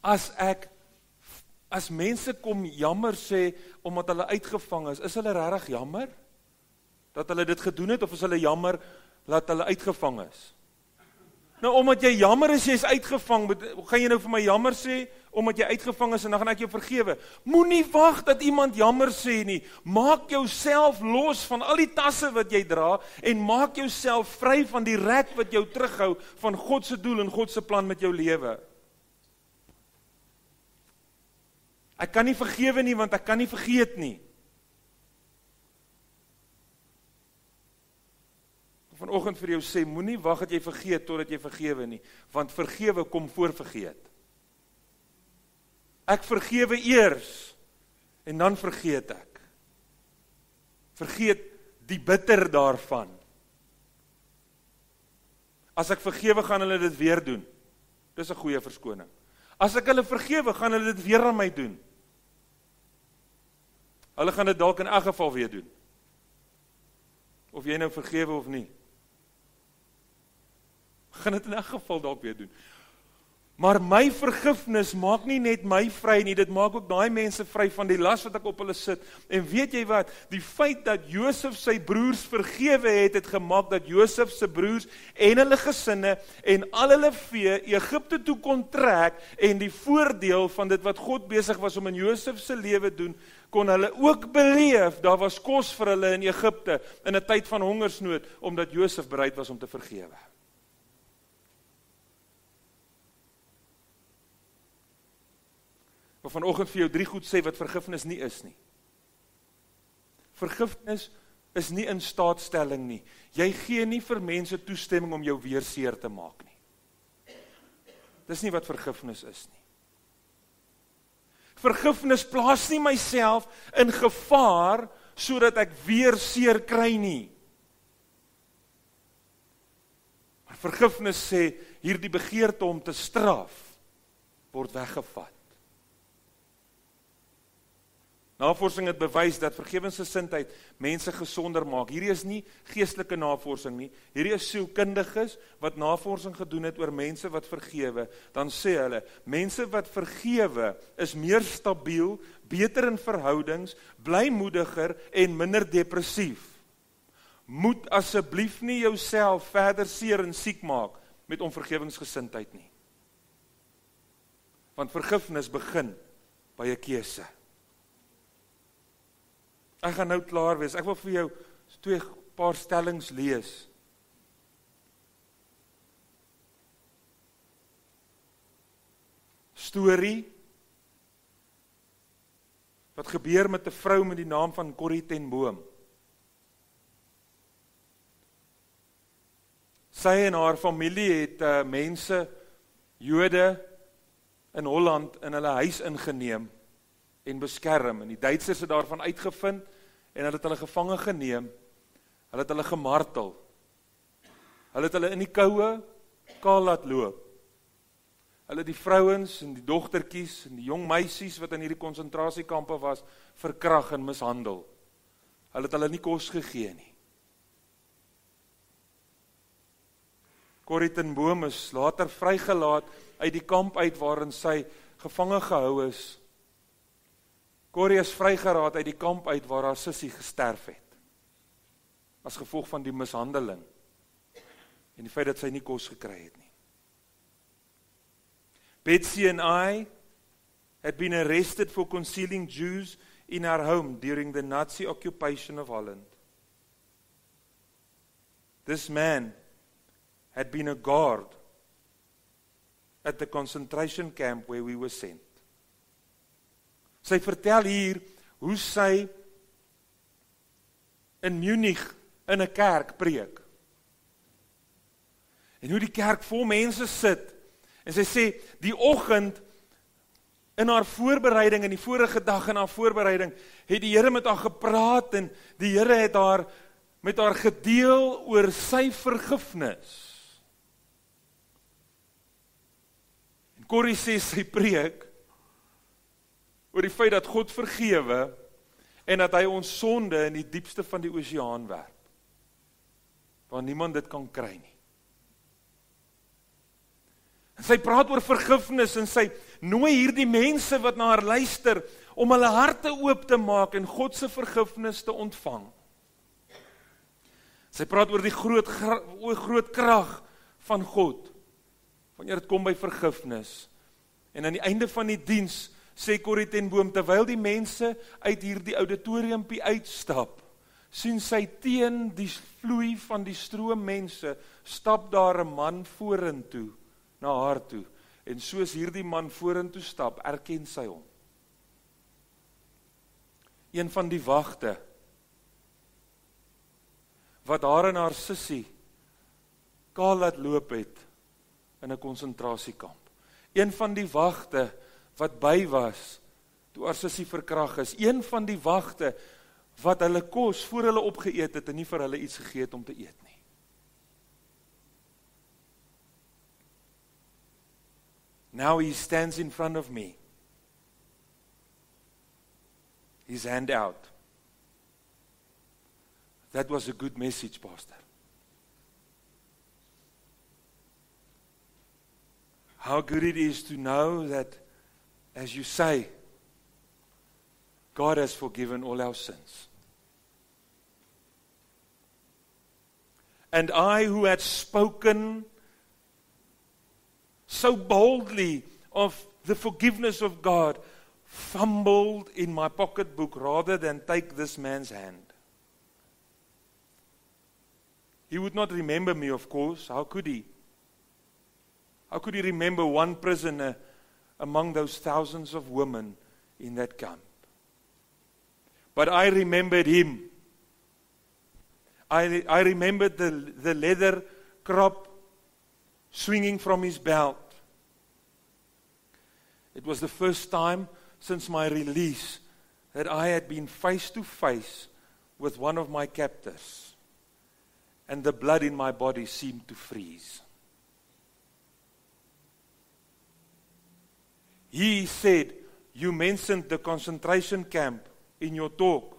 As mense kom jammer sê, omdat hulle uitgevang is hulle regtig jammer? Dat hulle dit gedoen het, of is hulle jammer dat hulle uitgevang is? Nou, omdat jy jammer is, jy is uitgevang, gaan jy nou vir my jammer sê, omdat jy uitgevang is, en dan gaan ek jou vergewe. Moenie wag dat iemand jammer sê nie, maak jouself los van al die tasse wat jy dra, en maak jouself vry van die rek wat jou terughou, van God se doel en God se plan met jou lewe. Ek kan nie vergewe nie, want ek kan nie vergeet nie. Vanoggend vir jou sê, moenie wag dat jy vergeet, totdat jy vergewe nie, want vergewe kom voor vergeet. Ek vergewe eers, en dan vergeet ek. Vergeet die bitter daarvan. As ek vergewe, gaan hulle dit weer doen. Dis 'n goeie verskoning. As ek hulle vergewe, gaan hulle dit weer aan my doen. Hulle gaan dit dalk in elk geval weer doen. Of jy nou vergewe of nie. Gaan dit in elk geval dalk weer doen. Maar my vergifnis maak nie net my vry nie, dit maak ook daai mense vry van die las wat ek op hulle sit. En weet jy wat, die feit dat Josef sy broers vergewe het gemaak dat Josef se broers en hulle gesinne en al hulle vee Egipte toe kon trek, en die voordeel van dit wat God besig was om in Josef se lewe doen, kon hulle ook beleef, daar was kos vir hulle in Egipte, in 'n tyd van hongersnood, omdat Josef bereid was om te vergewe. Vanoggend vir jou 3 goed sê wat vergifnis nie is nie. Vergifnis is nie in staatstelling nie. Jy gee nie vir mense toestemming om jou weer seer te maak nie. Dis nie wat vergifnis is nie. Vergifnis plaas nie myself in gevaar sodat ek weer seer kry nie. Maar vergifnis sê, hierdie begeerte om te straf word weggevat. Navorsing het bewys dat vergewensgesindheid mense gesonder maak. Hierdie is nie geestelike navorsing nie. Hierdie is sielkundiges wat navorsing gedoen het oor mense wat vergewe. Dan sê hulle, mense wat vergewe is meer stabiel, beter in verhoudings, blymoediger en minder depressief. Moet asseblief nie jouself verder seer en siek maak met onvergewingsgesindheid nie. Want vergifnis begin by 'n keuse. Ek gaan nou klaar wees. Ek wil vir jou 2 paar stellings lees. Storie wat gebeur met 'n vrou met die naam van Corrie ten Boom. Sy en haar familie het mense, Jode in Holland in hulle huis ingeneem en beskerm. En die Duitsers het daarvan uitgevind en hulle het hulle gevange geneem. Hulle het hulle gemartel. Hulle het hulle in die koue kaal laat loop. Hulle het die vrouens en die dogtertjies en die jong meisies wat in hierdie konsentrasiekampe was, verkrag en mishandel. Hulle het hulle nie kos gegee nie. Corrie ten Boom is later vrygelaat uit die kamp uit waarin sy gevange gehou is. Corrie is vrygeraad uit die kamp uit waar haar sussie gesterf het, as gevolg van die mishandeling en die feit dat sy nie kos gekry het nie. Betsy and I had been arrested for concealing Jews in our home during the Nazi occupation of Holland. This man had been a guard at the concentration camp where we were sent. Sy vertel hier hoe sy in Munich in 'n kerk preek. En hoe die kerk vol mense sit. En sy sê, die oggend in haar voorbereiding, in die vorige dag in haar voorbereiding, het die Here met haar gepraat en die Here het met haar gedeel oor sy vergifnis. En Corrie sê sy preek oor die feit dat God vergewe en dat hy ons sonde in die diepste van die oseaan werp, waar niemand dit kan kry nie. En sy praat oor vergifnis en sy nooi hierdie mense wat na haar luister om hulle harte oop te maak en God se vergifnis te ontvang. Sy praat oor die groot krag van God wanneer dit kom by vergifnis. En aan die einde van die diens sê Corrie ten Boom, terwyl die mense uit hierdie auditoriumpie uitstap, sien sy teen die vloei van die stroom mense, stap daar 'n man vorentoe, na haar toe, en soos hierdie man vorentoe stap, erken sy hom. Een van die wagte, wat haar en haar sussie kaal laat loop het, in 'n konsentrasiekamp. Een van die wagte, wat by was, toe haar sussie verkrag is, een van die wagte, wat hulle kos voor hulle opgeëet het, en nie vir hulle iets gegee het om te eet nie. Now he stands in front of me, his hand out. That was a good message, Pastor. How good it is to know that, as you say, God has forgiven all our sins. And I, who had spoken so boldly of the forgiveness of God, fumbled in my pocketbook rather than take this man's hand. He would not remember me, of course. How could he? How could he remember one prisoner among those thousands of women in that camp? But I remembered him. I remembered the leather crop swinging from his belt. It was the first time since my release that I had been face to face with one of my captors, and the blood in my body seemed to freeze. He said, "You mentioned the concentration camp in your talk.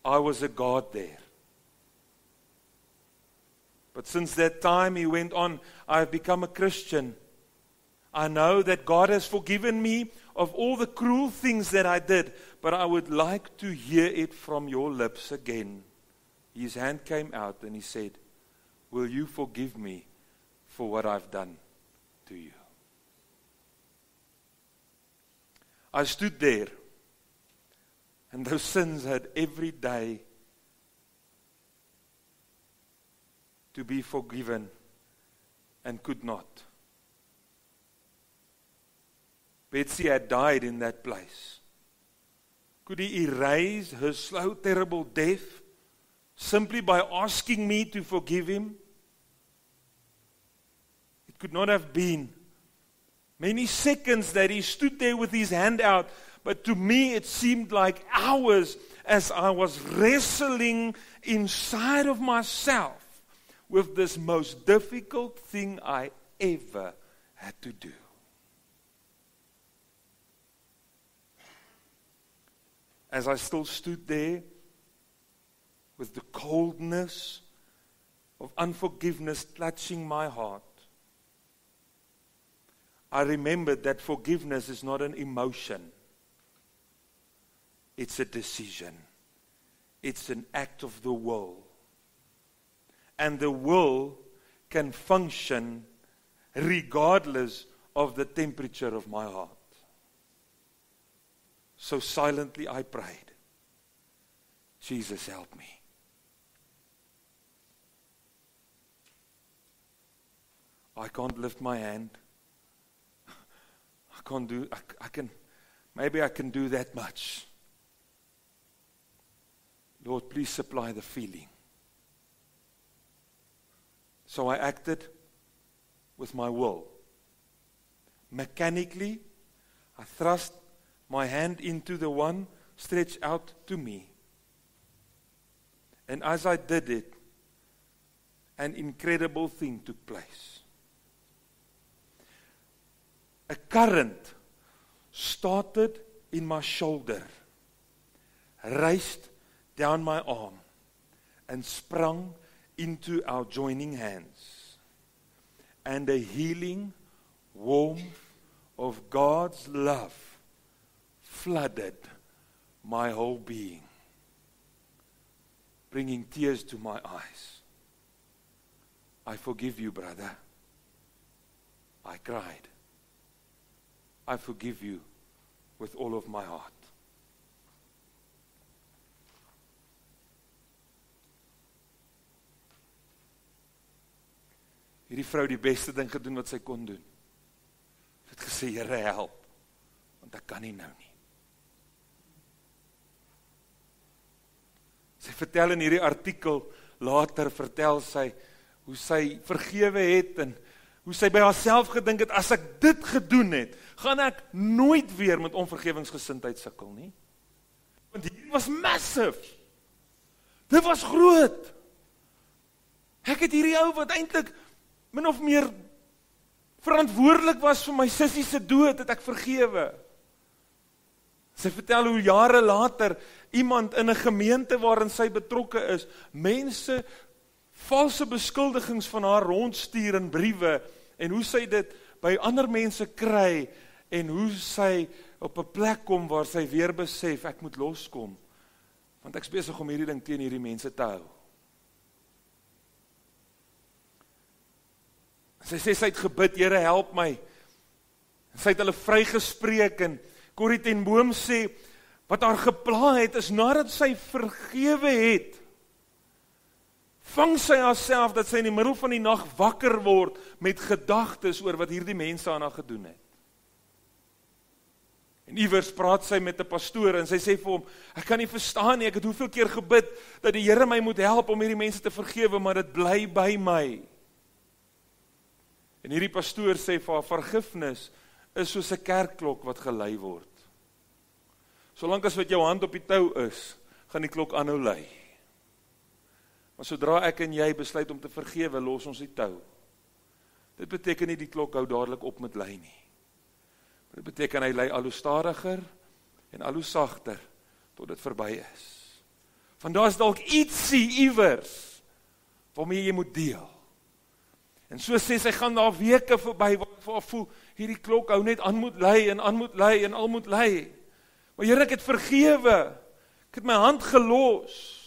I was a guard there. But since that time," he went on, "I have become a Christian. I know that God has forgiven me of all the cruel things that I did, but I would like to hear it from your lips again." His hand came out and he said, "Will you forgive me for what I've done to you?" I stood there, and those sins had every day to be forgiven and could not. Betsy had died in that place. Could he erase her slow, terrible death simply by asking me to forgive him? It could not have been. Many seconds that he stood there with his hand out, but to me it seemed like hours as I was wrestling inside of myself with this most difficult thing I ever had to do. As I still stood there with the coldness of unforgiveness clutching my heart, I remembered that forgiveness is not an emotion. It's a decision. It's an act of the will. And the will can function regardless of the temperature of my heart. So silently I prayed, "Jesus, help me." I can't lift my hand. Maybe I can do that much. Lord, please supply the feeling. So I acted with my will. Mechanically, I thrust my hand into the one stretched out to me. And as I did it, an incredible thing took place. A current started in my shoulder, raced down my arm, and sprung into our joining hands. And a healing warmth of God's love flooded my whole being, bringing tears to my eyes. "I forgive you, brother," I cried. "I forgive you with all of my heart." Hierdie vrou die beste ding gedoen wat sy kon doen. Sy het gesê, "Here, help, want ek kan nie nou nie." Sy vertel in hierdie artikel, later vertel sy, hoe sy vergewe het, en hoe sy by haarself gedink het, as ek dit gedoen het, gaan ek nooit weer met onvergewingsgesindheid sukkel nie. Want hierdie was massive. Dit was groot. Ek het hierdie ou wat eintlik min of meer verantwoordelik was vir my sussie se dood, het ek vergewe. Sy vertel hoe jare later iemand in 'n gemeente waarin sy betrokke is, mense valse beskuldigings van haar rondstuur in briewe, en hoe sy dit by ander mense kry, en hoe sy op 'n plek kom waar sy weer besef, ek moet loskom, want ek is besig om hierdie ding teen hierdie mense te hou. Sy sê sy het gebid, Here help my. Sy het hulle vrygespreek, en Corrie ten Boom sê, wat haar gepla het, is nadat sy vergewe het, vang sy haarself dat sy in die middel van die nag wakker word met gedagtes oor wat hierdie mense aan haar gedoen het. En iewers praat sy met 'n pastoor en sy sê vir hom, ek kan nie verstaan nie, ek het hoeveel keer gebid dat die Here my moet help om hierdie mense te vergewe, maar dit bly by my. En hierdie pastoor sê vir haar, vergifnis is soos 'n kerkklok wat gelei word. Solank as wat jou hand op die tou is, gaan die klok aanhou lui. Maar sodra ek en jy besluit om te vergewe, los ons die tou. Dit beteken nie die klok hou dadelik op met lui nie. Dit beteken hy lei al hoe stadiger en al hoe sagter tot dit verby is. Want daar is dalk ietsie iewers waarmee jy moet deel. En so sê sy, gaan daar weke verby waar ek voel, hierdie klok hou net aan moet lei en aan moet lei en al moet lei. Maar Here, ek het vergewe. Ek het my hand gelos.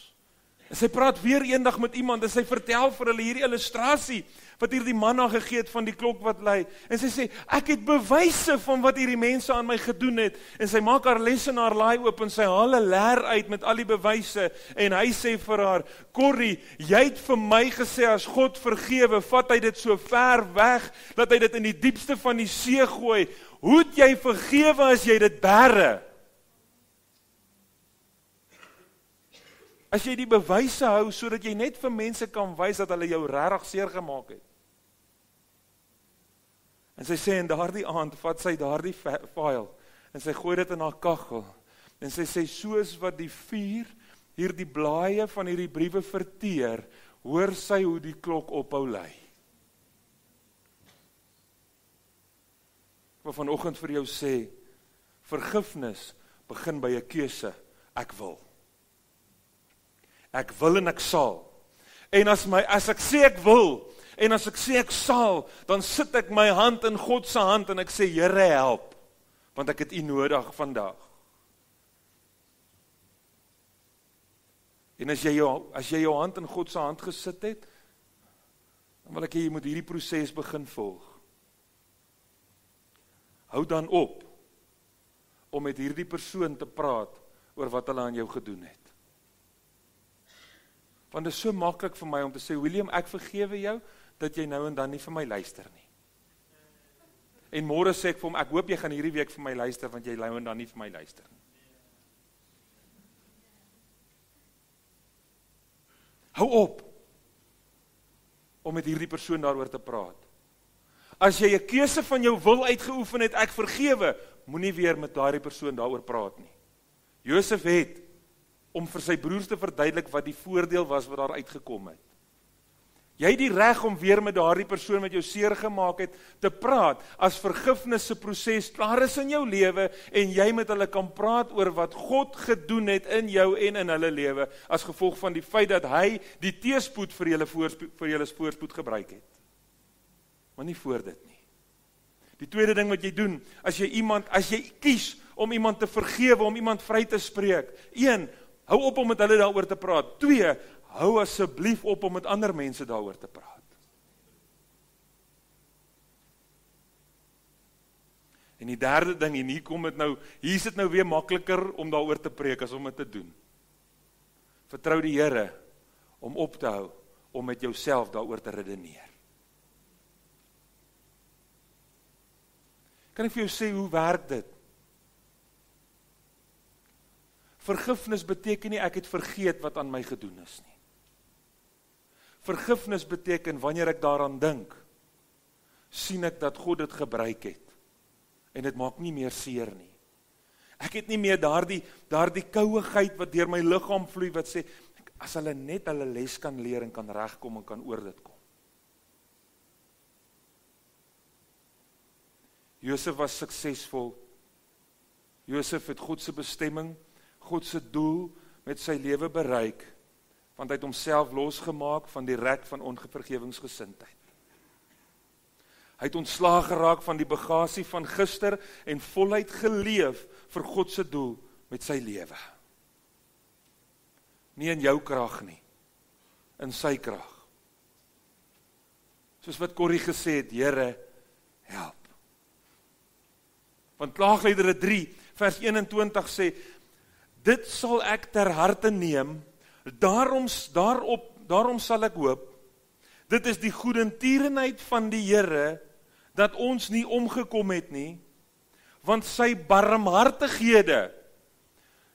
En sy praat weer eendag met iemand en sy vertel vir hulle hierdie illustrasie wat hierdie man haar gegee het van die klok wat lui. En sy sê, ek het bewyse van wat hierdie mense aan my gedoen het. En sy maak haar lesenaarlaai oop en sy haal 'n leer uit met al die bewyse. En hy sê vir haar, Corrie, jy het vir my gesê as God vergewe, vat hy dit so ver weg, dat hy dit in die diepste van die see gooi. Hoe het jy vergewe as jy dit bære? As jy die bewyse hou, sodat jy net vir mense kan wys dat hulle jou regtig seer gemaak het. En sy sê, in daardie aand, vat sy daardie file, en sy gooi dit in haar kaggel, en sy sê, soos wat die vuur hierdie blaaie van hierdie briewe verteer, hoor sy hoe die klok ophou lui. Ek wil vanoggend vir jou sê, vergifnis begin by 'n keuse, ek wil. Ek wil en ek sal. En as ek sê ek wil, en as ek sê ek sal, dan sit ek my hand in God se hand en ek sê, Here help, want ek het U nodig vandag. En as jy jou hand in God se hand gesit het, dan wil ek hê jy moet hierdie proses begin volg. Hou dan op om met hierdie persoon te praat oor wat hulle aan jou gedoen het. Want dit is so maklik vir my om te sê, William, ek vergewe jou, dat jy nou en dan nie vir my luister nie. En môre sê ek vir hom, ek hoop jy gaan hierdie week vir my luister, want jy nou en dan nie vir my luister nie. Hou op om met hierdie persoon daaroor te praat. As jy 'n keuse van jou wil uitgeoefen het, ek vergewe, moenie weer met daardie persoon daaroor praat nie. Josef het, om vir sy broers te verduidelik wat die voordeel was wat daar uitgekom het. Jy het die reg om weer met daardie persoon wat jou seer gemaak het, te praat, as vergifnis se proses klaar is in jou lewe, en jy met hulle kan praat oor wat God gedoen het in jou en in hulle lewe, as gevolg van die feit dat hy die teëspoed vir julle voorspoed gebruik het. Maar nie voor dit nie. Die tweede ding wat jy doen, as jy kies om iemand te vergewe, om iemand vry te spreek, 1, hou op om met hulle daaroor te praat. 2, hou asseblief op om met ander mense daaroor te praat. En die derde ding, en hier is dit nou weer makliker om daaroor te preek as om dit te doen. Vertrou die Here om op te hou, om met jouself daaroor te redeneer. Kan ek vir jou sê, hoe werk dit? Vergifnis beteken nie ek het vergeet wat aan my gedoen is nie. Vergifnis beteken wanneer ek daaraan dink, sien ek dat God dit gebruik het en dit maak nie meer seer nie. Ek het nie meer daardie kouigheid wat deur my liggaam vloei wat sê as hulle net hulle les kan leer en kan regkom en kan oor dit kom. Josef was suksesvol. Josef het God se bestemming, God se doel met sy lewe bereik, want hy het homself losgemaak van die rek van onvergewingsgesindheid. Hy het ontslaag geraak van die bagasie van gister en voluit geleef vir God se doel met sy lewe. Nie in jou krag nie, in sy krag. Soos wat Corrie gesê het, Here, help. Want Klaagliedere 3 vers 21 sê, dit sal ek ter harte neem, daarom sal ek hoop, dit is die goedertierenheid van die Here, dat ons nie omgekom het nie, want sy barmhartighede.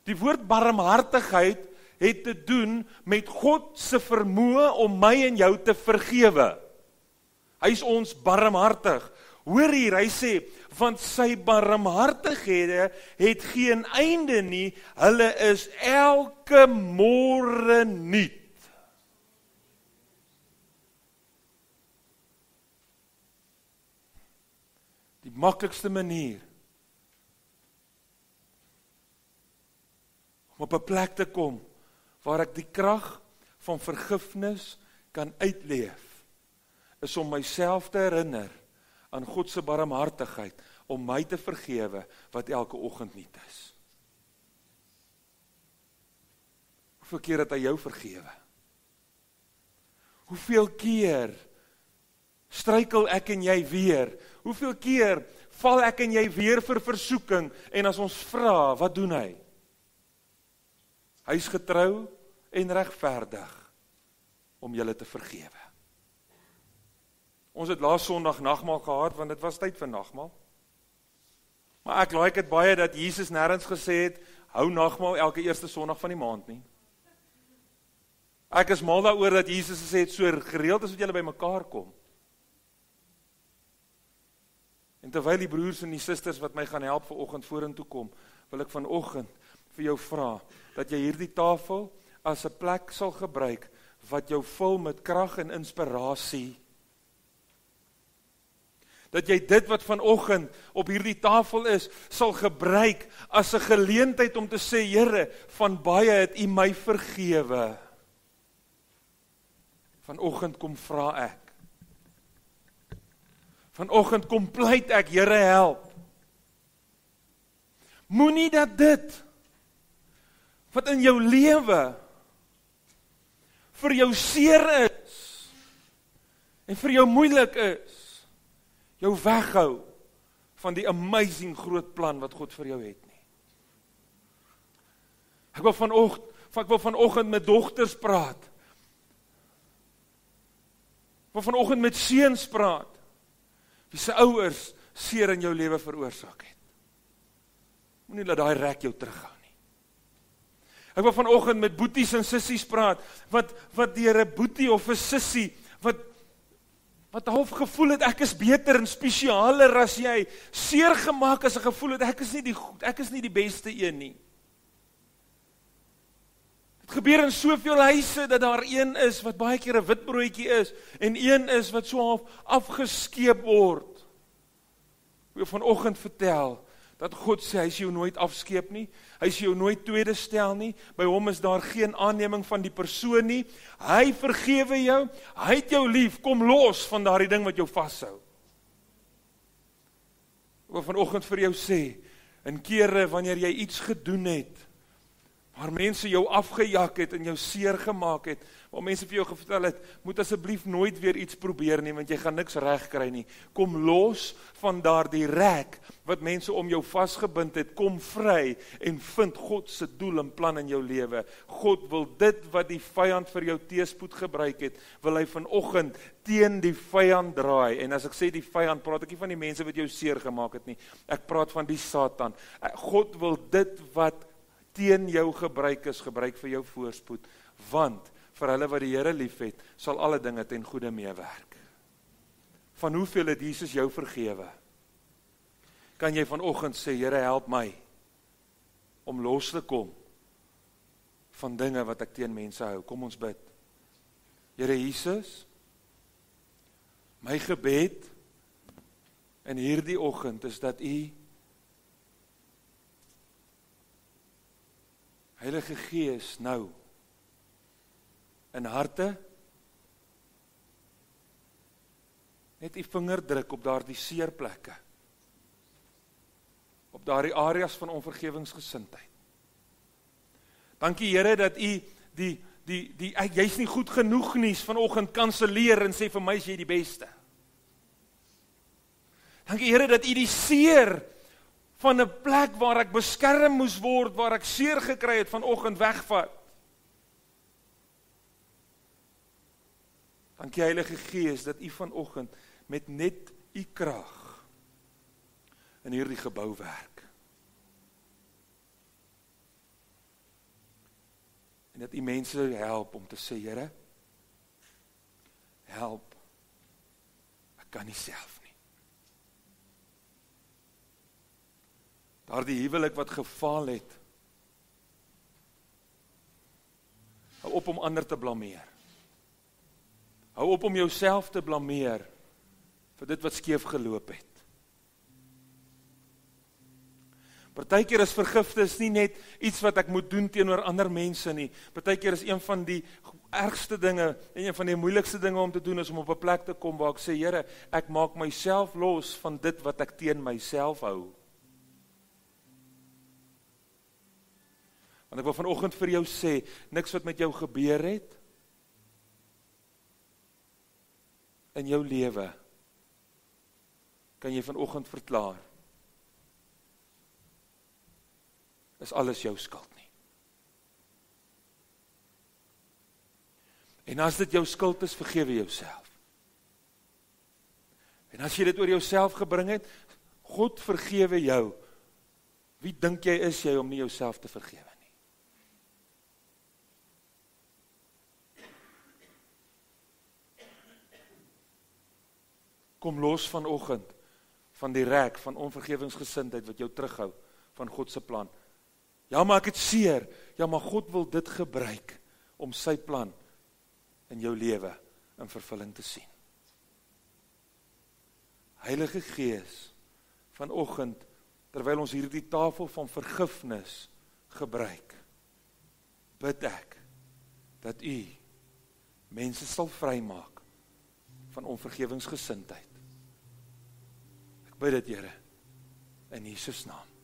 Die woord barmhartigheid het te doen met God se vermoë om my en jou te vergewe. Hy is ons barmhartig. Hoor hier, hy sê, want sy barmhartighede het geen einde nie, hulle is elke môre nuut. Die maklikste manier om op 'n plek te kom waar ek die krag van vergifnis kan uitleef, is om myself te herinner aan God se barmhartigheid, om my te vergewe wat elke oggend nuut is. Hoeveel keer het hy jou vergewe? Hoeveel keer struikel ek en jy weer? Hoeveel keer val ek en jy weer vir versoeking, en as ons vra, wat doen hy? Hy is getrou en regverdig om julle te vergewe. Ons het laas Sondag nagmaal gehad, want dit was tyd vir nagmaal. Maar ek like dit baie dat Jesus nêrens gesê het, hou nagmaal elke eerste Sondag van die maand nie. Ek is mal daaroor dat Jesus gesê het, so gereeld as wat julle by mekaar kom. En terwyl die broers en die susters wat my gaan help vanoggend vorentoe kom, wil ek vanoggend vir jou vra, dat jy hierdie tafel as 'n plek sal gebruik, wat jou vul met krag en inspirasie. Dat jy dit wat vanoggend op hierdie tafel is, sal gebruik as 'n geleentheid om te sê, Here, van baie het U my vergewe. Vanoggend kom vra ek. Vanoggend kom pleit ek, Here, help. Moenie dat dit wat in jou lewe vir jou seer is en vir jou moeilik is, jou weghou van die amazing groot plan wat God vir jou het nie. Ek wil vanoggend met dogters praat. Ek wil vanoggend met seuns praat, wie se ouers seer in jou lewe veroorsaak het. Moenie laat daai rek jou terughou nie. Ek wil vanoggend met boeties en sissies praat, wat deur 'n boetie of 'n sissie, wat half gevoel het, ek is beter en spesialer as jy, seer gemaak as 'n gevoel het, ek is nie die beste een nie. Dit gebeur in soveel huise, dat daar een is, wat baie keer 'n witbroodjie is, en een is, wat so half afgeskeep word. Ek wil vanoggend vertel, dat God sê, hy sê jou nooit afskeep nie, hy sê jou nooit tweede stel nie, by hom is daar geen aanneming van die persoon nie, hy vergewe jou, hy het jou lief, kom los van daardie ding wat jou vashou. Ek wil vanoggend vir jou sê, in kere wanneer jy iets gedoen het, waar mense jou afgejak het en jou seer gemaak het, waar mense vir jou vertel het, moet asseblief nooit weer iets probeer nie, want jy gaan niks reg kry nie. Kom los van daardie rek, wat mense om jou vasgebind het, kom vry en vind God se doel en plan in jou lewe. God wil dit wat die vyand vir jou teëspoed gebruik het, wil hy vanoggend teen die vyand draai. En as ek sê die vyand, praat ek nie van die mense wat jou seer gemaak het nie. Ek praat van die Satan. God wil dit wat teen jou gebruik is, gebruik vir jou voorspoed, want vir hulle wat die Here lief het, sal alle dinge ten goeie meewerk. Van hoeveel het Jesus jou vergewe? Kan jy vanoggend sê, Here, help my om los te kom van dinge wat ek teen mense hou? Kom ons bid. Here Jesus, my gebed in hierdie oggend is dat U Heilige Gees nou in harte net U vinger druk op daardie seerplekke, op daardie areas van onvergewingsgesindheid. Dankie Here dat U jy's nie goed genoeg nie, vanoggend kanselleer en sê vir my is jy die beste. Dankie Here dat U die seer van 'n plek waar ek beskerm moes word, waar ek seer gekry het, vanoggend wegvat. Dankie Heilige Gees dat U vanoggend met net U krag in hierdie gebou werk. En dat U mense help om te sê, Here, help, ek kan nie self nie. Daardie huwelik wat gefaal het, hou op om ander te blameer. Hou op om jouself te blameer vir dit wat skeef geloop het. Partykeer is vergifnis nie net iets wat ek moet doen teenoor ander mense nie. Partykeer is een van die ergste dinge en een van die moeilikste dinge om te doen is om op 'n plek te kom waar ek sê, Here, ek maak myself los van dit wat ek teen myself hou. Want ek wil vanoggend vir jou sê, niks wat met jou gebeur het in jou lewe kan jy vanoggend verklaar is alles jou skuld nie. En as dit jou skuld is, vergewe jouself. En as jy dit oor jouself gebring het, God vergewe jou. Wie dink jy is jy om nie jouself te vergewe nie? Kom los vanoggend van die rek van onvergewingsgesindheid wat jou terughou van God se plan. Ja, maar ek het seer. Ja, maar God wil dit gebruik om sy plan in jou lewe in vervulling te sien. Heilige Gees, vanoggend, terwyl ons hierdie tafel van vergifnis gebruik, bid ek dat U mense sal vrymaak van onvergewingsgesindheid. Ek bid dit, Here, in Jesus naam.